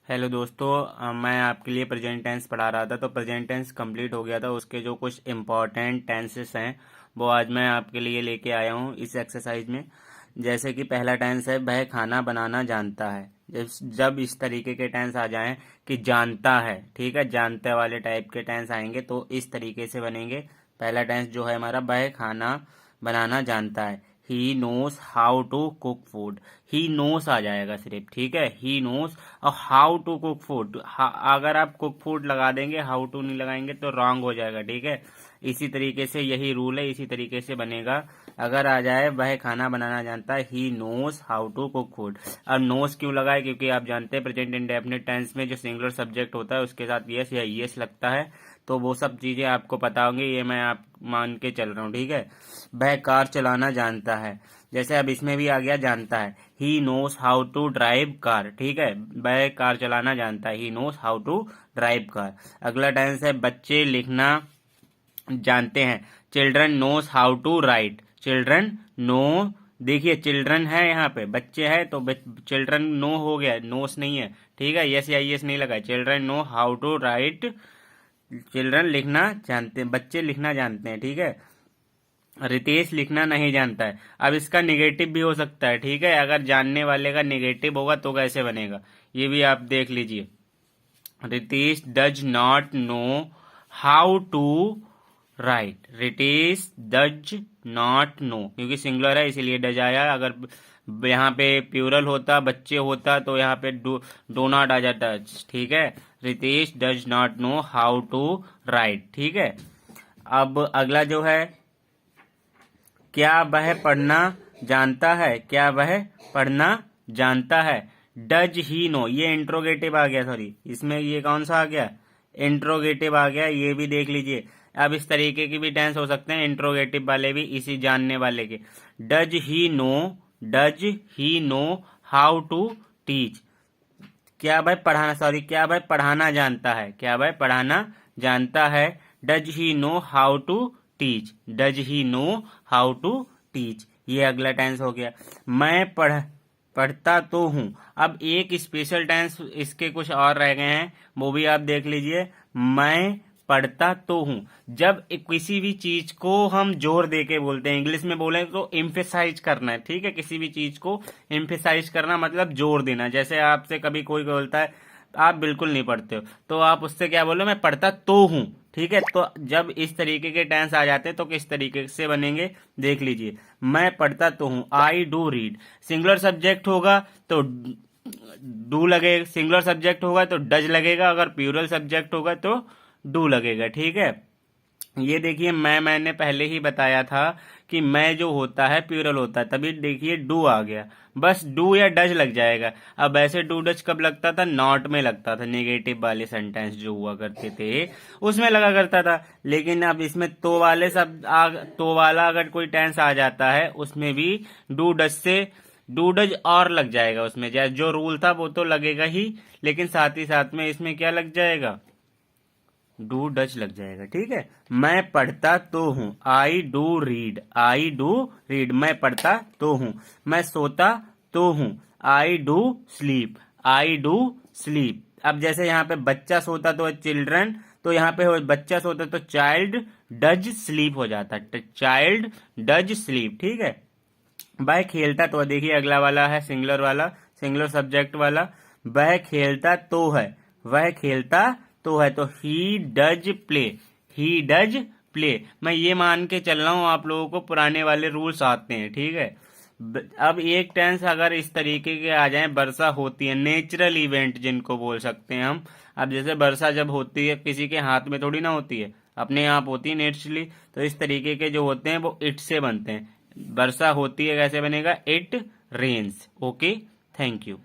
Hello दोस्तों, मैं आपके लिए प्रेजेंट टेंस पढ़ा रहा था। तो प्रेजेंट टेंस कंप्लीट हो गया था। उसके जो कुछ इम्पोर्टेंट टेंसेस हैं वो आज मैं आपके लिए लेके आया हूँ इस एक्सरसाइज में। जैसे कि पहला टेंस है, वह खाना बनाना जानता है। जब इस तरीके के टेंस आ जाएं कि जानता है, ठीक है, जानते वाले टाइप के टेंस आएंगे तो इस तरीके से बनेंगे। पहला टेंस जो है हमारा, वह खाना बनाना जानता है। He knows how to cook food. He knows आ जाएगा सिर्फ, ठीक है, ही नोस। और हाउ टू कुक फूड, अगर आप कुक फूड लगा देंगे, हाउ टू नहीं लगाएंगे तो रॉन्ग हो जाएगा, ठीक है। इसी तरीके से यही रूल है, इसी तरीके से बनेगा। अगर आ जाए वह खाना बनाना जानता है, he knows how to cook food. अब नोस क्यों लगाए? क्योंकि आप जानते हैं प्रेजेंट इंडेफिनिट टेंस में जो सिंगुलर सब्जेक्ट होता है उसके साथ यस या यस लगता है। तो वो सब चीजें आपको पता होंगी, ये मैं आप मान के चल रहा हूँ, ठीक है। वह कार चलाना जानता है, जैसे अब इसमें भी आ गया जानता है। He knows how to drive car, ठीक है, वह कार चलाना जानता है। He knows how to drive car. अगला टेंस है, बच्चे लिखना जानते हैं। Children knows how to write. Children know, देखिए चिल्ड्रन है यहाँ पे, बच्चे है तो चिल्ड्रन नो हो गया, नोस नहीं है, ठीक है, यस या यस नहीं लगा। Children know how to write. Children लिखना जानते हैं, बच्चे लिखना जानते हैं, ठीक है। रितेश लिखना नहीं जानता है। अब इसका निगेटिव भी हो सकता है, ठीक है। अगर जानने वाले का निगेटिव होगा तो कैसे बनेगा, ये भी आप देख लीजिए। Ritesh does not know how to write. Ritesh does not know, क्योंकि सिंगुलर है इसीलिए डज आया। अगर यहाँ पे प्यूरल होता, बच्चे होता, तो यहाँ पे डो नॉट आ जाता, ठीक है। Ritesh does not know how to write, ठीक है। अब अगला जो है, क्या वह पढ़ना जानता है? क्या वह पढ़ना जानता है? डज ही नो, ये इंट्रोगेटिव आ गया, सॉरी, इसमें ये कौन सा आ गया? इंट्रोगेटिव आ गया, ये भी देख लीजिए। अब इस तरीके की भी टेंस हो सकते हैं, इंट्रोगेटिव वाले भी, इसी जानने वाले के। Does he know, does he know how to teach. क्या वह पढ़ाना, सॉरी, क्या वह पढ़ाना जानता है? क्या वह पढ़ाना जानता है? Does he know how to teach. Does he know how to teach, ये अगला टेंस हो गया। मैं पढ़ता तो हूं। अब एक स्पेशल टेंस इसके कुछ और रह गए हैं, वो भी आप देख लीजिए। मैं पढ़ता तो हूं, जब किसी भी चीज को हम जोर दे के बोलते हैं, इंग्लिश में बोले तो एम्फेसाइज करना है, ठीक है। किसी भी चीज को एम्फेसाइज करना मतलब जोर देना। जैसे आपसे कभी कोई बोलता है आप बिल्कुल नहीं पढ़ते हो, तो आप उससे क्या बोलो, मैं पढ़ता तो हूं, ठीक है। तो जब इस तरीके के टेंस आ जाते हैं तो किस तरीके से बनेंगे देख लीजिए। मैं पढ़ता तो हूं, I do read. Singular subject होगा तो डू लगेगा, सिंगुलर सब्जेक्ट होगा तो डज लगेगा, अगर प्लूरल सब्जेक्ट होगा तो डू लगेगा, ठीक है। ये देखिए, मैंने पहले ही बताया था कि मैं जो होता है प्लूरल होता है, तभी देखिए डू आ गया, बस डू या डज लग जाएगा। अब ऐसे डू डज कब लगता था? नॉट में लगता था, नेगेटिव वाले सेंटेंस जो हुआ करते थे उसमें लगा करता था। लेकिन अब इसमें तो वाले सब तो वाला अगर कोई टेंस आ जाता है उसमें भी डू डज से डू डज और लग जाएगा उसमें। जैसे जो रूल था वो तो लगेगा ही, लेकिन साथ ही साथ में इसमें क्या लग जाएगा? डू डच लग जाएगा, ठीक है। मैं पढ़ता तो हूं, I do read. I do read, मैं पढ़ता तो हूं। मैं सोता तो हूं, I do sleep. I do sleep. अब जैसे यहाँ पे बच्चा सोता तो चिल्ड्रन, तो यहाँ पे बच्चा सोता तो चाइल्ड डज स्लीप हो जाता, चाइल्ड डज स्लीप, ठीक है। वह खेलता तो, देखिए अगला वाला है सिंगुलर वाला, सिंगुलर सब्जेक्ट वाला। वह खेलता तो है, वह खेलता तो है, तो he does play. He does play. मैं ये मान के चल रहा हूं आप लोगों को पुराने वाले रूल्स आते हैं, ठीक है। अब एक टेंस अगर इस तरीके के आ जाए, वर्षा होती है, नेचुरल इवेंट जिनको बोल सकते हैं हम। अब जैसे वर्षा जब होती है, किसी के हाथ में थोड़ी ना होती है, अपने आप होती है नेचुरली। तो इस तरीके के जो होते हैं वो इट से बनते हैं। वर्षा होती है कैसे बनेगा? It rains. Okay, thank you.